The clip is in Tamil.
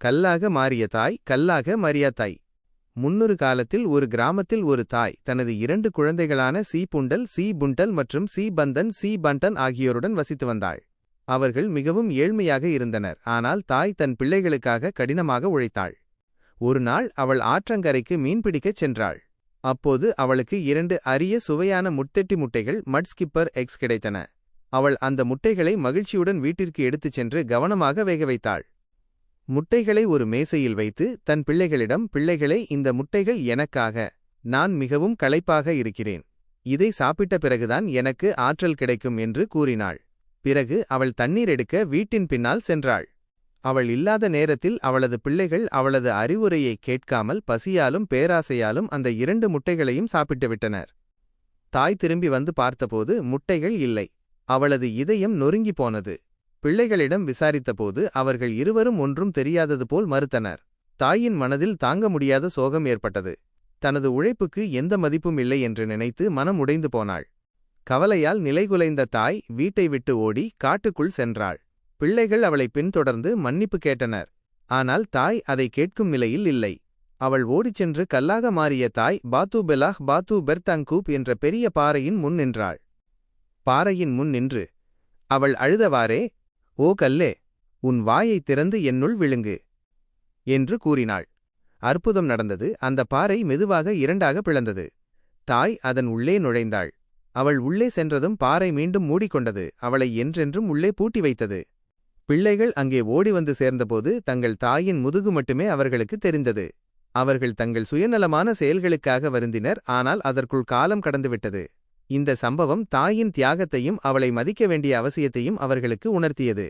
கல்லாக மாறிய தாய், கல்லாக மரியா தாய். முன்னொரு காலத்தில் ஒரு கிராமத்தில் ஒரு தாய் தனது 2 குழந்தைகளான சி புண்டல், சி புண்டல் மற்றும் சி பந்தன், சி பண்டன் ஆகியோருடன் வசித்து வந்தாள். அவர்கள் மிகவும் ஏழ்மையாக இருந்தனர். ஆனால் தாய் தன் பிள்ளைகளுக்காக கடினமாக உழைத்தாள். ஒரு நாள் அவள் ஆற்றங்கரைக்கு மீன்பிடிக்கச் சென்றாள். அப்போது அவளுக்கு 2 அரிய சுவையான முட்டெட்டி முட்டைகள், மட் ஸ்கிப்பர் எக்ஸ் கிடைத்தன. அவள் அந்த முட்டைகளை மகிழ்ச்சியுடன் வீட்டிற்கு எடுத்துச் சென்று கவனமாக வேக வைத்தாள். முட்டைகளை ஒரு மேசையில் வைத்து தன் பிள்ளைகளிடம், பிள்ளைகளே, இந்த முட்டைகள் எனக்காக. நான் மிகவும் களைப்பாக இருக்கிறேன். இதை சாப்பிட்ட பிறகுதான் எனக்கு ஆற்றல் கிடைக்கும் என்று கூறினாள். பிறகு அவள் தண்ணீர் எடுக்க வீட்டின் பின்னால் சென்றாள். அவள் இல்லாத நேரத்தில் அவளது பிள்ளைகள் அவளது அறிவுரையை கேட்காமல் பசியாலும் பேராசையாலும் அந்த 2 முட்டைகளையும் சாப்பிட்டுவிட்டனர். தாய் திரும்பி வந்து பார்த்தபோது முட்டைகள் இல்லை. அவளது இதயம் நொறுங்கி போனது. பிள்ளைகளிடம் விசாரித்தபோது அவர்கள் இருவரும் ஒன்றும் தெரியாதது போல் மறுத்தனர். தாயின் மனதில் தாங்க முடியாத சோகம் ஏற்பட்டது. தனது உழைப்புக்கு எந்த மதிப்பும் இல்லை என்று நினைத்து மனம் உடைந்து போனாள். கவலையால் நிலைகுலைந்த தாய் வீட்டை விட்டு ஓடி காட்டுக்குள் சென்றாள். பிள்ளைகள் அவளை பின்தொடர்ந்து மன்னிப்பு கேட்டனர். ஆனால் தாய் அதை கேட்கும் நிலையில் இல்லை. அவள் ஓடிச் சென்று கல்லாக மாறிய தாய் பாத்து பெலாஹ் பாத்து பெர்தாங்கூப் என்ற பெரிய பாறையின் முன் நின்றாள். பாறையின் முன் நின்று அவள் அழுதவாறே, ஓ கல்லே, உன் வாயைத் திறந்து என்னுள் விழுங்கு என்று கூறினாள். அற்புதம் நடந்தது. அந்த பாறை மெதுவாக 2ஆக பிளந்தது. தாய் அதன் உள்ளே நுழைந்தாள். அவள் உள்ளே சென்றதும் பாறை மீண்டும் மூடிக்கொண்டது. அவளை என்றென்றும் உள்ளே பூட்டி வைத்தது. பிள்ளைகள் அங்கே ஓடி வந்து சேர்ந்தபோது தங்கள் தாயின் முதுகு மட்டுமே அவர்களுக்கு தெரிந்தது. அவர்கள் தங்கள் சுயநலமான செயல்களுக்காக வருந்தினர். ஆனால் அதற்குள் காலம் கடந்துவிட்டது. இந்த சம்பவம் தாயின் தியாகத்தையும் அவளை மதிக்க வேண்டிய அவசியத்தையும் அவர்களுக்கு உணர்த்தியது.